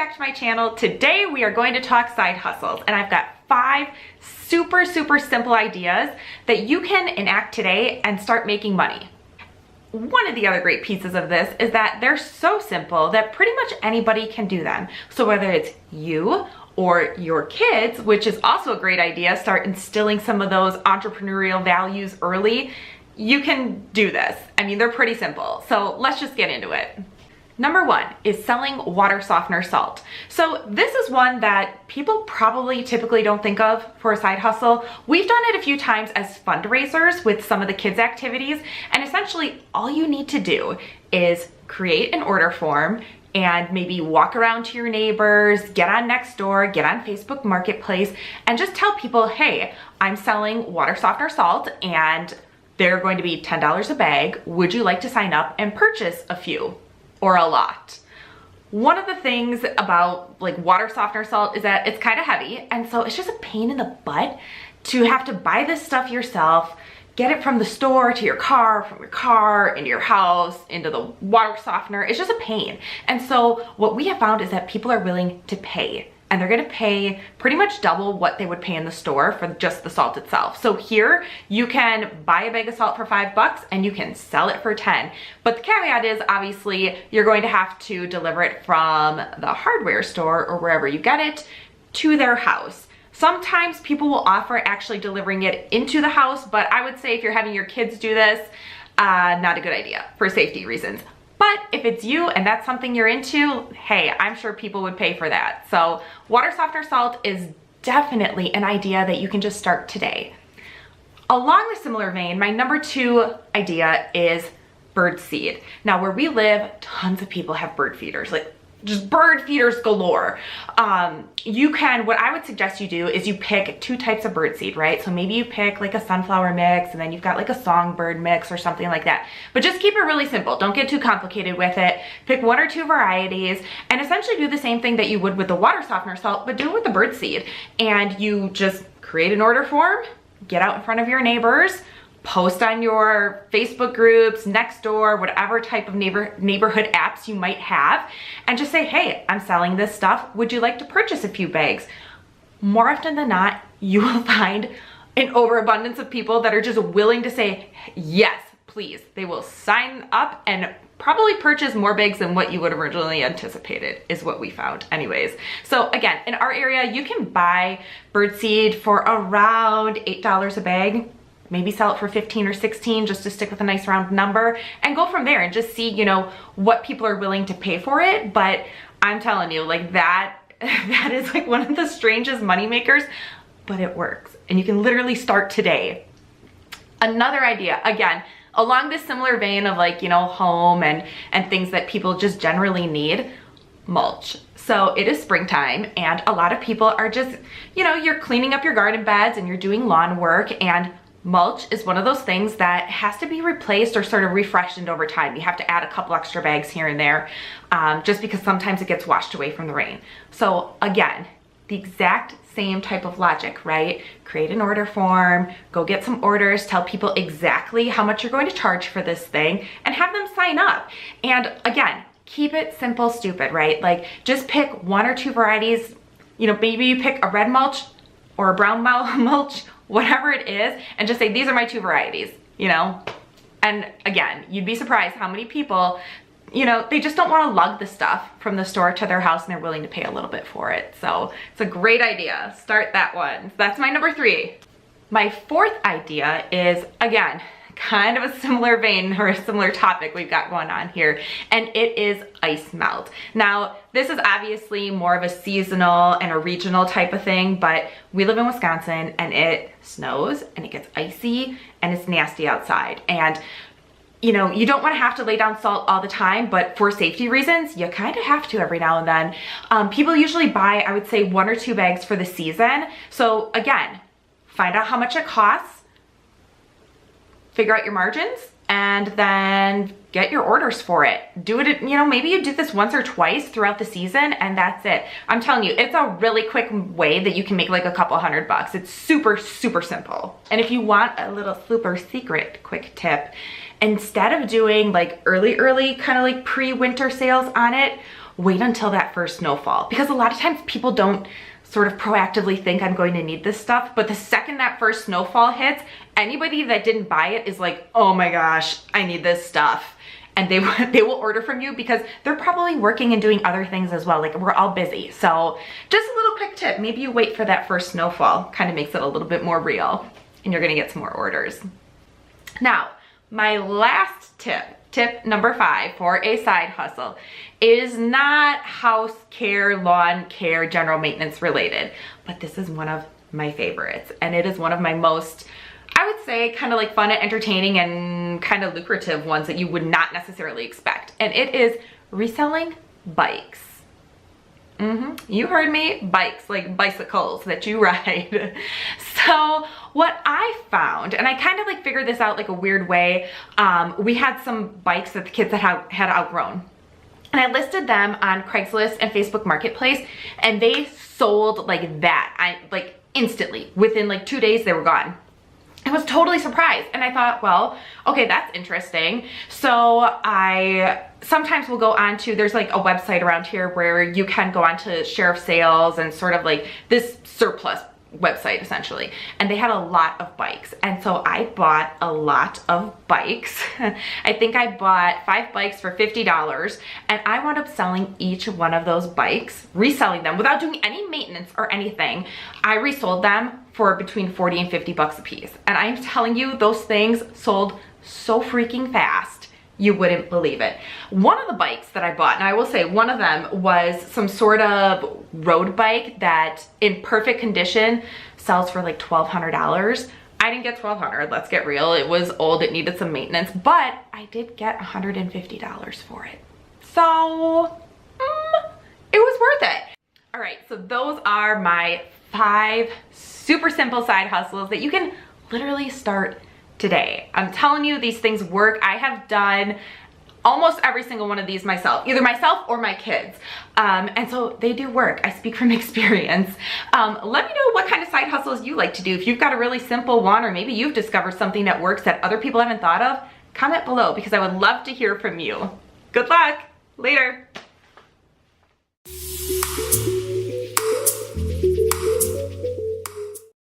back to my channel. Today we are going to talk side hustles, and I've got 5 super simple ideas that you can enact today and start making money. One of the other great pieces of this is that they're so simple that pretty much anybody can do them. So whether it's you or your kids, which is also a great idea, start instilling some of those entrepreneurial values early, you can do this. I mean, they're pretty simple. So let's just get into it. Number 1 is selling water softener salt. So this is one that people probably typically don't think of for a side hustle. We've done it a few times as fundraisers with some of the kids' activities, and essentially all you need to do is create an order form and maybe walk around to your neighbors, get on Nextdoor, get on Facebook Marketplace, and just tell people, hey, I'm selling water softener salt and they're going to be $10 a bag. Would you like to sign up and purchase a few? Or a lot. One of the things about like water softener salt is that it's kind of heavy, and so it's just a pain in the butt to have to buy this stuff yourself, get it from the store to your car, from your car into your house, into the water softener. It's just a pain. And so what we have found is that people are willing to pay, and they're gonna pay pretty much double what they would pay in the store for just the salt itself. So here you can buy a bag of salt for $5 and you can sell it for 10. But the caveat is obviously you're going to have to deliver it from the hardware store or wherever you get it to their house. Sometimes people will offer actually delivering it into the house, but I would say if you're having your kids do this, not a good idea for safety reasons. But if it's you and that's something you're into, hey, I'm sure people would pay for that. So water softener salt is definitely an idea that you can just start today. Along the similar vein, my number 2 idea is birdseed. Now where we live, tons of people have bird feeders, like just bird feeders galore. What I would suggest you do is you pick 2 types of birdseed, right? So maybe you pick like a sunflower mix, and then you've got like a songbird mix or something like that. But just keep it really simple. Don't get too complicated with it. Pick 1 or 2 varieties and essentially do the same thing that you would with the water softener salt, but do it with the birdseed. And you just create an order form, get out in front of your neighbors, post on your Facebook groups, Nextdoor, whatever type of neighborhood apps you might have, and just say, hey, I'm selling this stuff. Would you like to purchase a few bags? More often than not, you will find an overabundance of people that are just willing to say, yes, please. They will sign up and probably purchase more bags than what you would have originally anticipated, is what we found anyways. So again, in our area, you can buy birdseed for around $8 a bag. Maybe sell it for 15 or 16 just to stick with a nice round number, and go from there and just see, you know, what people are willing to pay for it. But I'm telling you, like that is like one of the strangest money makers, but it works. And you can literally start today. Another idea, again, along this similar vein of like, you know, home and things that people just generally need, mulch. So it is springtime and a lot of people are just, you know, you're cleaning up your garden beds and you're doing lawn work, and mulch is one of those things that has to be replaced or sort of refreshed over time. You have to add a couple extra bags here and there, just because sometimes it gets washed away from the rain. So again, the exact same type of logic, right? Create an order form, go get some orders, tell people exactly how much you're going to charge for this thing, and have them sign up. And again, keep it simple, stupid, right? Like just pick 1 or 2 varieties. You know, maybe you pick a red mulch or a brown mulch, whatever it is, and just say, these are my 2 varieties, you know? And again, you'd be surprised how many people, you know, they just don't want to lug the stuff from the store to their house, and they're willing to pay a little bit for it. So it's a great idea. Start that one. That's my number 3. My 4th idea is, again, kind of a similar vein or a similar topic we've got going on here, and it is ice melt. Now, this is obviously more of a seasonal and a regional type of thing, but we live in Wisconsin and it snows and it gets icy and it's nasty outside. And you know, you don't want to have to lay down salt all the time, but for safety reasons, you kind of have to every now and then. People usually buy, I would say, 1 or 2 bags for the season. So again, find out how much it costs, figure out your margins, and then get your orders for it. Do it, you know, maybe you do this once or twice throughout the season and that's it. I'm telling you, it's a really quick way that you can make like a couple $100. It's super simple. And if you want a little super secret quick tip, instead of doing like early kind of like pre-winter sales on it, wait until that first snowfall, because a lot of times people don't sort of proactively think I'm going to need this stuff, but the second that first snowfall hits, anybody that didn't buy it is like, oh my gosh, I need this stuff. And they will order from you because they're probably working and doing other things as well. Like, we're all busy. So just a little quick tip, maybe you wait for that first snowfall, kind of makes it a little bit more real, and you're gonna get some more orders. Now, my last tip number 5 for a side hustle is not house care, lawn care, general maintenance related, but this is one of my favorites, and it is one of my most, I would say, kind of like fun and entertaining and kind of lucrative ones that you would not necessarily expect. And it is reselling bikes. You heard me, bikes, like bicycles that you ride. So what I found, and I kind of like figured this out like a weird way, we had some bikes that the kids had outgrown. And I listed them on Craigslist and Facebook Marketplace, and they sold like that. Like instantly, within like 2 days, they were gone. I was totally surprised, and I thought, well, okay, that's interesting. So I sometimes will go on to, there's like a website around here where you can go on to sheriff sales and sort of like this surplus website essentially, and they had a lot of bikes, and so I bought a lot of bikes. I think I bought 5 bikes for $50, and I wound up selling each one of those bikes, reselling them without doing any maintenance or anything. I resold them for between 40 and 50 bucks a piece, and I'm telling you, those things sold so freaking fast. You wouldn't believe it. One of the bikes that I bought, and I will say one of them was some sort of road bike that in perfect condition sells for like $1,200. I didn't get $1,200, let's get real. It was old, it needed some maintenance, but I did get $150 for it. So, it was worth it. All right, so those are my 5 super simple side hustles that you can literally start today. I'm telling you, these things work. I have done almost every single one of these myself, either myself or my kids. And so they do work. I speak from experience. Let me know what kind of side hustles you like to do. If you've got a really simple one, or maybe you've discovered something that works that other people haven't thought of, comment below because I would love to hear from you. Good luck. Later.